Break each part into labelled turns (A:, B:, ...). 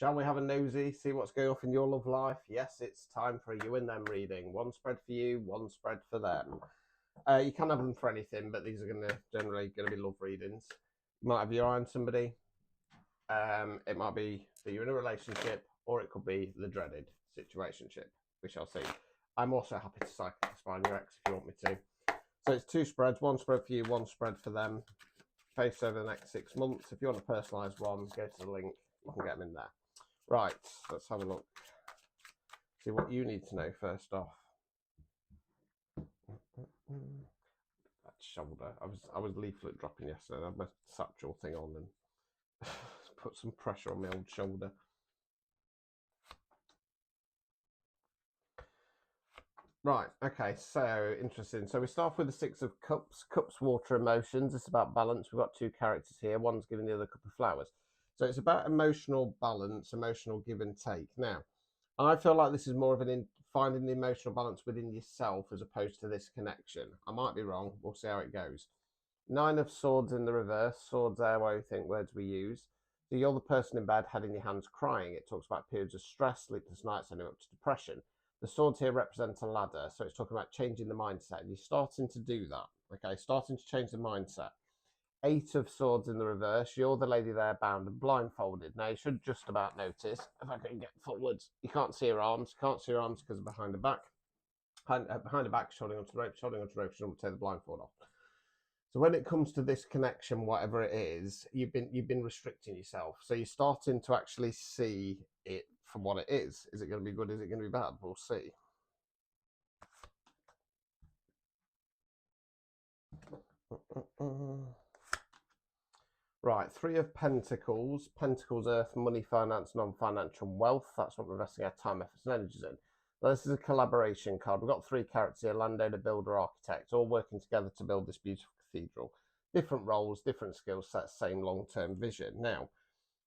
A: Shall we have a nosy, see what's going off in your love life? Yes, it's time for a you and them reading. One spread for you, one spread for them. You can have them for anything, but these are generally going to be love readings. You might have your eye on somebody. It might be that you're in a relationship, or it could be the dreaded situationship. We shall see. I'm also happy to psychic spine your ex if you want me to. So it's two spreads, one spread for you, one spread for them. Face over the next 6 months. If you want a personalised one, go to the link. You can get them in there. Right, let's have a look. See what you need to know first off. That shoulder. I was leaflet dropping yesterday. I had my satchel thing on and put some pressure on my old shoulder. Right, okay, so interesting. So we start off with the Six of Cups. Cups, water, emotions. It's about balance. We've got two characters here. One's giving the other a cup of flowers. So it's about emotional balance, emotional give and take. Now, I feel like this is more of finding the emotional balance within yourself as opposed to this connection. I might be wrong. We'll see how it goes. Nine of Swords in the reverse. Swords there, where you think words we use. So you're the person in bed, head in your hands, crying. It talks about periods of stress, sleepless nights, ending up to depression. The swords here represent a ladder, so it's talking about changing the mindset. And you're starting to do that, okay? Starting to change the mindset. Eight of Swords in the reverse. You're the lady there bound and blindfolded. Now, you should just about notice, if I can get forwards, you can't see her arms. Can't see her arms because of behind her back. Behind her back, holding onto the rope, she doesn't want to take the blindfold off. So when it comes to this connection, whatever it is, you've been restricting yourself. So you're starting to actually see it for what it is. Is it going to be good? Is it going to be bad? We'll see. Right, Three of Pentacles. Pentacles, Earth, money, finance, non-financial wealth. That's what we're investing our time, efforts, and energies in. Now, this is a collaboration card. We've got three characters here, landowner, builder, architect, all working together to build this beautiful cathedral. Different roles, different skill sets, same long-term vision. Now,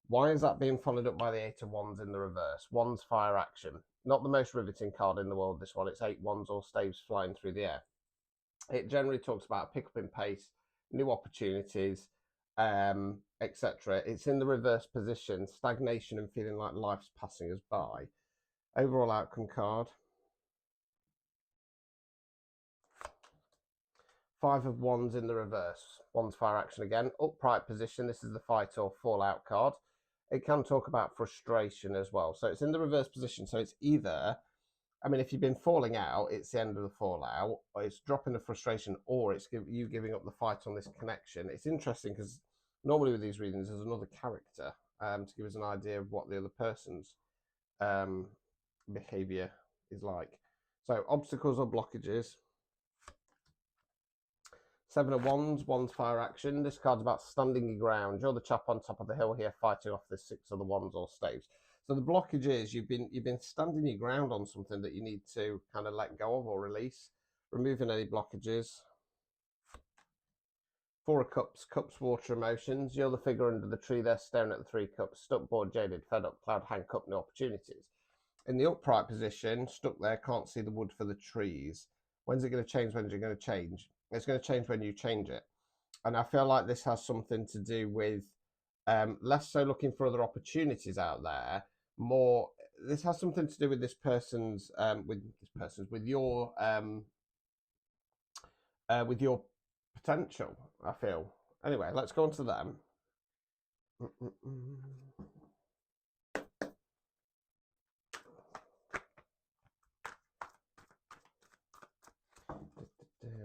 A: why is that being followed up by the Eight of Wands in the reverse? Wands, fire, action. Not the most riveting card in the world, this one. It's 8 wands or staves flying through the air. It generally talks about pick up in pace, new opportunities, etc. It's in the reverse position, stagnation and feeling like life's passing us by. Overall outcome card. Five of Wands in the reverse. Wands, fire, action again. Upright position. This is the fight or fallout card. It can talk about frustration as well. So it's in the reverse position. So it's either, I mean, if you've been falling out, it's the end of the fallout, or it's dropping the frustration, or it's you giving up the fight on this connection. It's interesting because normally with these readings, there's another character to give us an idea of what the other person's behavior is like. So obstacles or blockages. Seven of Wands, Wands, fire, action. This card's about standing your ground. You're the chap on top of the hill here fighting off the Six of the Wands or staves. So the blockage is you've been standing your ground on something that you need to kind of let go of or release, removing any blockages. Four of Cups, Cups, water, emotions. You're the figure under the tree there staring at the Three Cups, stuck, bored, jaded, fed up, cloud, handcuffed, no opportunities. In the upright position, stuck there, can't see the wood for the trees. When's it going to change? When's it going to change? It's going to change when you change it. And I feel like this has something to do with less so looking for other opportunities out there, more this has something to do with this person's with your potential, I feel. Anyway, let's go on to them.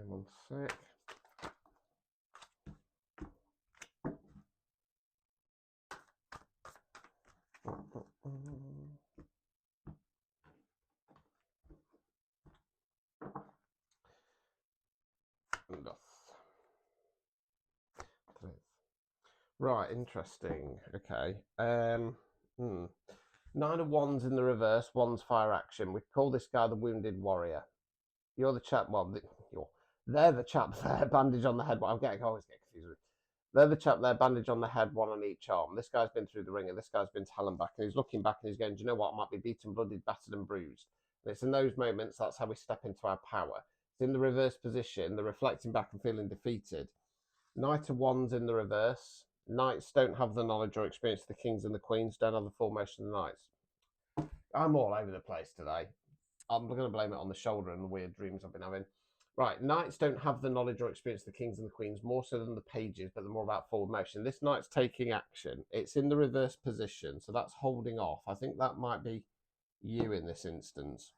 A: One sec. Right, interesting. Okay. Nine of Wands in the reverse, Wands, fire, action. We call this guy the Wounded Warrior. You're the chap, well, they're the chap there, bandage on the head. Well, I always get confused. They're the chap there, bandage on the head, one on each arm. This guy's been through the ringer. This guy's been to hell and back. And he's looking back and he's going, do you know what? I might be beaten, blooded, battered and bruised. And it's in those moments, that's how we step into our power. It's in the reverse position, the reflecting back and feeling defeated. Knight of Wands in the reverse. Knights don't have the knowledge or experience of the kings and the queens, don't have the full motion of the knights. I'm all over the place today. I'm going to blame it on the shoulder and the weird dreams I've been having. Right, knights don't have the knowledge or experience of the kings and the queens, more so than the pages, but they're more about forward motion. This knight's taking action. It's in the reverse position, so that's holding off. I think that might be you in this instance.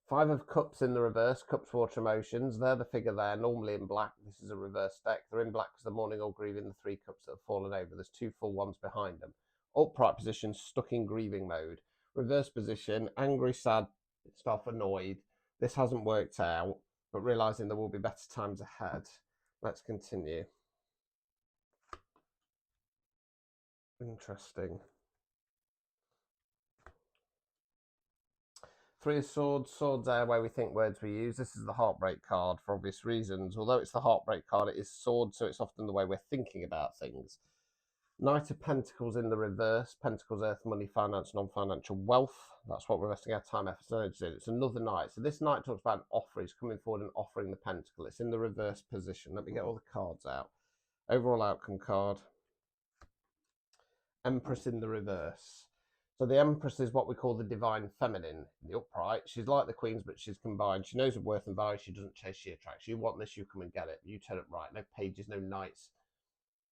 A: Five of Cups in the reverse, Cups water emotions. They're the figure there, normally in black. This is a reverse deck. They're in black because they're mourning or grieving the three cups that have fallen over. There's two full ones behind them. Upright position, stuck in grieving mode. Reverse position, angry, sad, stuff, annoyed. This hasn't worked out, but realising there will be better times ahead. Let's continue. Interesting. Three of Swords, Swords there where we think words we use. This is the Heartbreak card for obvious reasons. Although it's the Heartbreak card, it is Swords, so it's often the way we're thinking about things. Knight of Pentacles in the reverse. Pentacles, earth, money, finance, non-financial wealth. That's what we're investing our time, effort, and energy in. It's another knight. So this knight talks about an offer. He's coming forward and offering the pentacle. It's in the reverse position. Let me get all the cards out. Overall outcome card. Empress in the reverse. So the Empress is what we call the divine feminine, the upright. She's like the queens, but she's combined. She knows her worth and value. She doesn't chase, she attracts. You want this, you come and get it. You turn it right. No pages, no knights.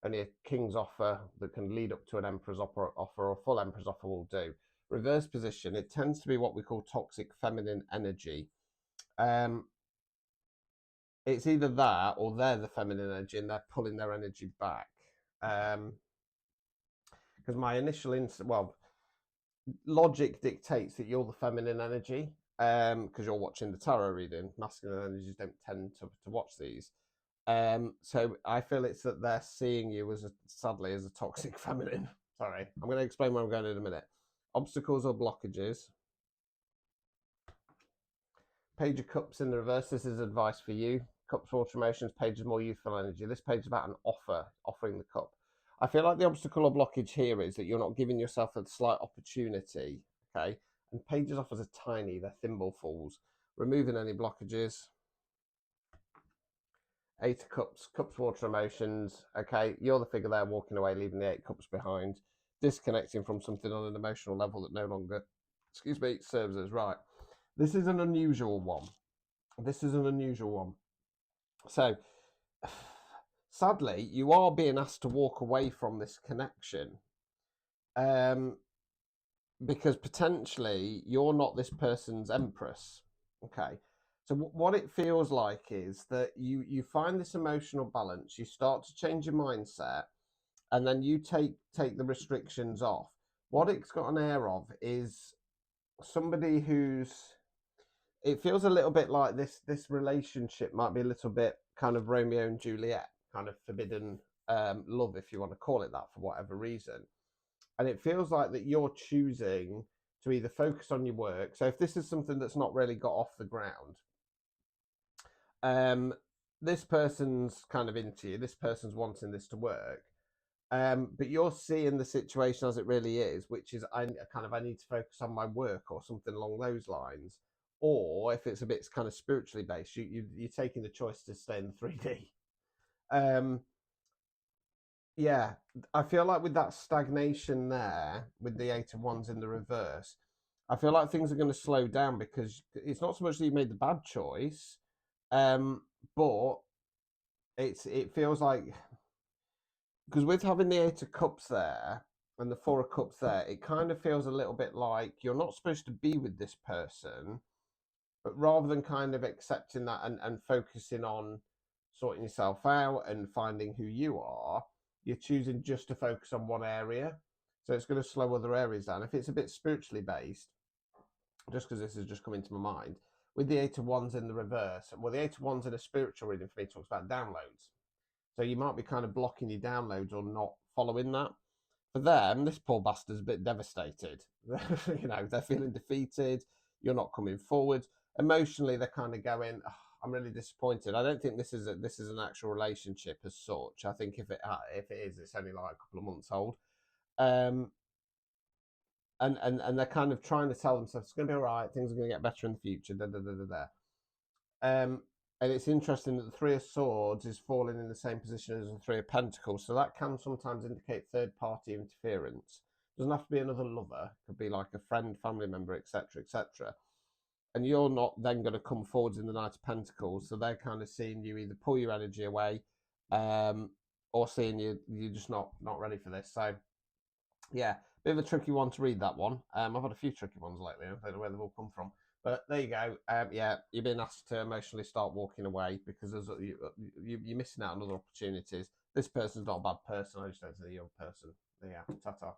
A: Only a king's offer that can lead up to an emperor's offer or a full emperor's offer will do. Reverse position, it tends to be what we call toxic feminine energy. It's either that or they're the feminine energy and they're pulling their energy back. Because my initial logic dictates that you're the feminine energy because you're watching the tarot reading. Masculine energies don't tend to watch these. So I feel it's that they're seeing you sadly as a toxic feminine. Sorry, I'm going to explain where I'm going in a minute. Obstacles or blockages. Page of Cups in the reverse. This is advice for you. Cups, water emotions. Page is more youthful energy. This page is about an offer, offering the cup. I feel like the obstacle or blockage here is that you're not giving yourself a slight opportunity. Okay, and pages offers are tiny. They're thimblefuls. Removing any blockages. Eight of Cups, Cups, water emotions. Okay, you're the figure there walking away, leaving the Eight Cups behind, disconnecting from something on an emotional level that no longer, serves us right. This is an unusual one. So, sadly, you are being asked to walk away from this connection. Because potentially you're not this person's empress. Okay. So what it feels like is that you find this emotional balance, you start to change your mindset, and then you take the restrictions off. What it's got an air of is somebody it feels a little bit like this relationship might be a little bit kind of Romeo and Juliet, kind of forbidden love, if you want to call it that, for whatever reason. And it feels like that you're choosing to either focus on your work. So if this is something that's not really got off the ground, this person's kind of into you, this person's wanting this to work, but you're seeing the situation as it really is, which is I need to focus on my work or something along those lines. Or if it's a bit kind of spiritually based, you're taking the choice to stay in the 3D. Yeah, I feel like with that stagnation there, with the Eight of Wands in the reverse, I feel like things are going to slow down because it's not so much that you made the bad choice, but it feels like, because with having the Eight of Cups there and the Four of Cups there, it kind of feels a little bit like you're not supposed to be with this person, but rather than kind of accepting that and focusing on sorting yourself out and finding who you are, you're choosing just to focus on one area. So it's going to slow other areas down. If it's a bit spiritually based, just because this has just come into my mind, with the Eight of Wands in the reverse, well, the Eight of Wands in a spiritual reading for me talks about downloads. So you might be kind of blocking your downloads or not following that. For them, this poor bastard's a bit devastated. They're feeling defeated. You're not coming forward. Emotionally, they're kind of going, oh, I'm really disappointed. I don't think this is an actual relationship as such. I think if it is, it's only like a couple of months old. And they're kind of trying to tell themselves it's going to be all right. Things are going to get better in the future. And it's interesting that the Three of Swords is falling in the same position as the Three of Pentacles, so that can sometimes indicate third-party interference. Doesn't have to be another lover; could be like a friend, family member, etc., etc. And you're not then going to come forwards in the Knight of Pentacles, so they're kind of seeing you either pull your energy away, um, or seeing you're just not ready for this. So yeah, bit of a tricky one to read, that one. I've had a few tricky ones lately. I don't know where they've all come from. But there you go. Yeah, you've been asked to emotionally start walking away because you're missing out on other opportunities. This person's not a bad person. I just don't think you're a person. Yeah, ta-ta.